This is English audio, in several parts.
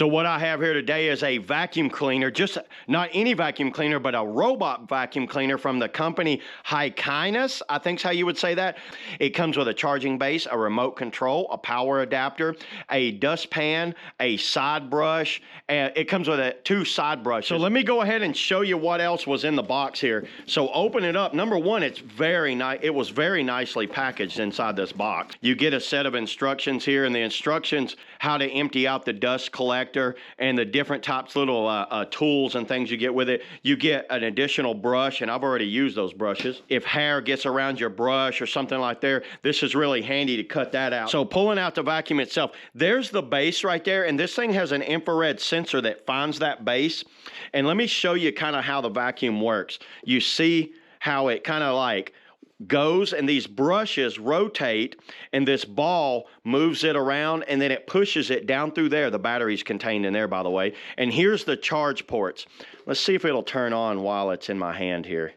So what I have here today is a vacuum cleaner, just not any vacuum cleaner, but a robot vacuum cleaner from the company HiKiNS, I think's how you would say that. It comes with a charging base, a remote control, a power adapter, a dustpan, a side brush, and it comes with two side brushes. So let me go ahead and show you what else was in the box here. So open it up. Number one, it's very nice. It was very nicely packaged inside this box. You get a set of instructions here, and the instructions how to empty out the dust collector and the different types little tools and things you get with it. You get an additional brush, and I've already used those brushes. If hair gets around your brush or something like there, this is really handy to cut that out. So pulling out the vacuum itself, there's the base right there, and this thing has an infrared sensor that finds that base. And let me show you kind of how the vacuum works. You see how it kind of like goes, and these brushes rotate, and this ball moves it around, and then it pushes it down through there. The battery's contained in there, by the way. And here's the charge ports. Let's see if it'll turn on while it's in my hand here.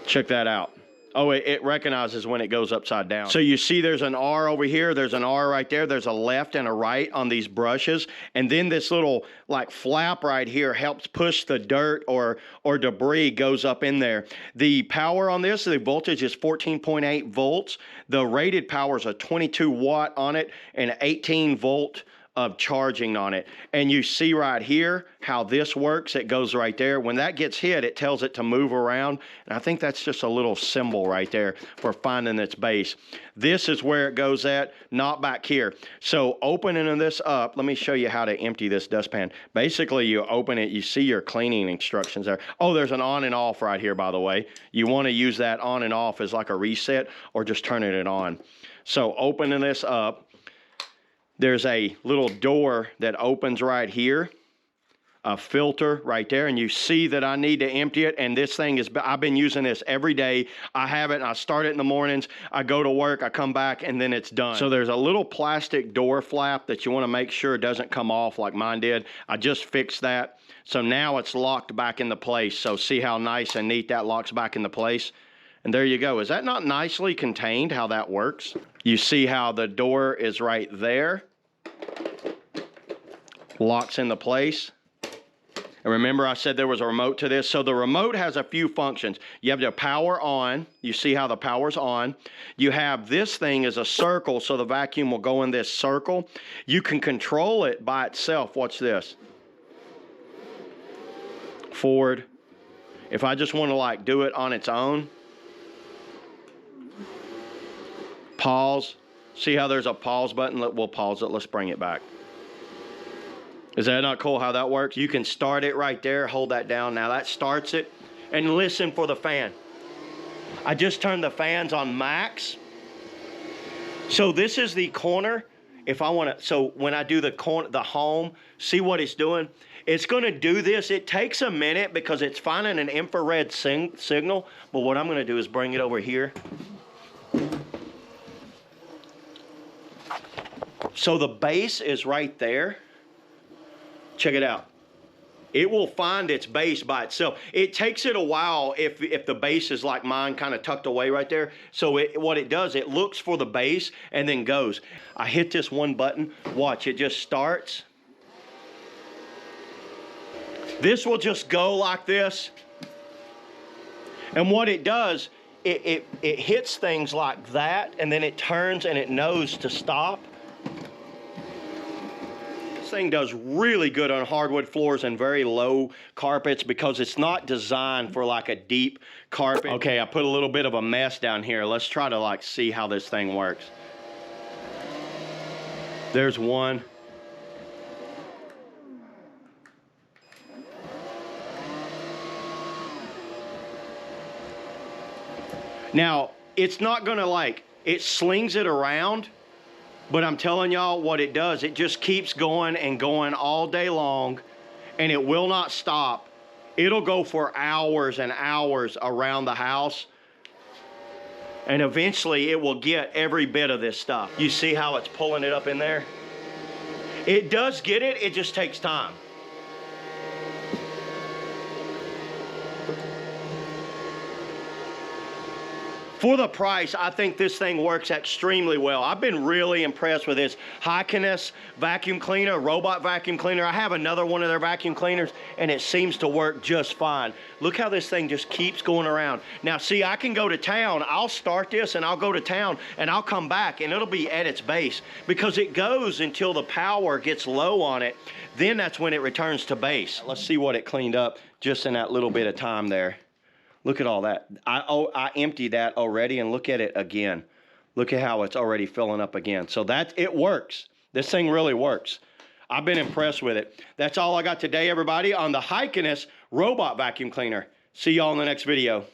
Check that out. Oh, it recognizes when it goes upside down. So you see there's an R over here, there's an R right there, there's a left and a right on these brushes, and then this little like flap right here helps push the dirt or debris goes up in there. The power on this, the voltage is 14.8 volts. The rated power is a 22 watt on it and 18 volt of charging on it. And you see right here how this works. It goes right there. When that gets hit, it tells it to move around. And I think that's just a little symbol right there for finding its base. This is where it goes at, not back here. So opening this up, let me show you how to empty this dustpan. Basically, you open it, you see your cleaning instructions there. Oh, there's an on and off right here, by the way. You want to use that on and off as like a reset or just turning it on. So opening this up, there's a little door that opens right here, a filter right there, and you see that I need to empty it, and this thing is, I've been using this every day. I have it, and I start it in the mornings, I go to work, I come back, and then it's done. So there's a little plastic door flap that you want to make sure doesn't come off like mine did. I just fixed that. So now it's locked back into place. So see how nice and neat that locks back into place? And there you go. Is that not nicely contained how that works? You see how the door is right there. Locks into place. And remember I said there was a remote to this. So the remote has a few functions. You have the power on. You see how the power's on. You have this thing as a circle, so the vacuum will go in this circle. You can control it by itself. Watch this. Forward. If I just want to like do it on its own. Pause. See how there's a pause button? We'll pause it. Let's bring it back. Is that not cool how that works? You can start it right there. Hold that down. Now that starts it. And listen for the fan. I just turned the fans on max. So this is the corner. If I want to, so when I do the corner, the home, see what it's doing? It's going to do this. It takes a minute because it's finding an infrared signal. But what I'm going to do is bring it over here. So the base is right there. Check it out. It will find its base by itself. It takes it a while if the base is like mine, kind of tucked away right there. So what it does, it looks for the base and then goes. I hit this one button. Watch, it just starts. This will just go like this. And what it does, it hits things like that, and then it turns and it knows to stop. This thing does really good on hardwood floors and very low carpets because it's not designed for like a deep carpet. Okay, I put a little bit of a mess down here. Let's try to like see how this thing works. There's one. Now, it's not gonna like, it slings it around. But I'm telling y'all what it does. It just keeps going and going all day long, and it will not stop. It'll go for hours and hours around the house, and eventually it will get every bit of this stuff. You see how it's pulling it up in there? It does get it, it just takes time. For the price, I think this thing works extremely well. I've been really impressed with this HiKiNS vacuum cleaner, robot vacuum cleaner. I have another one of their vacuum cleaners, and it seems to work just fine. Look how this thing just keeps going around. Now, see, I can go to town. I'll start this, and I'll go to town, and I'll come back, and it'll be at its base because it goes until the power gets low on it. Then that's when it returns to base. Let's see what it cleaned up just in that little bit of time there. Look at all that. I emptied that already, and look at it again. Look at how it's already filling up again. So it works. This thing really works. I've been impressed with it. That's all I got today, everybody, on the HiKiNS robot vacuum cleaner. See y'all in the next video.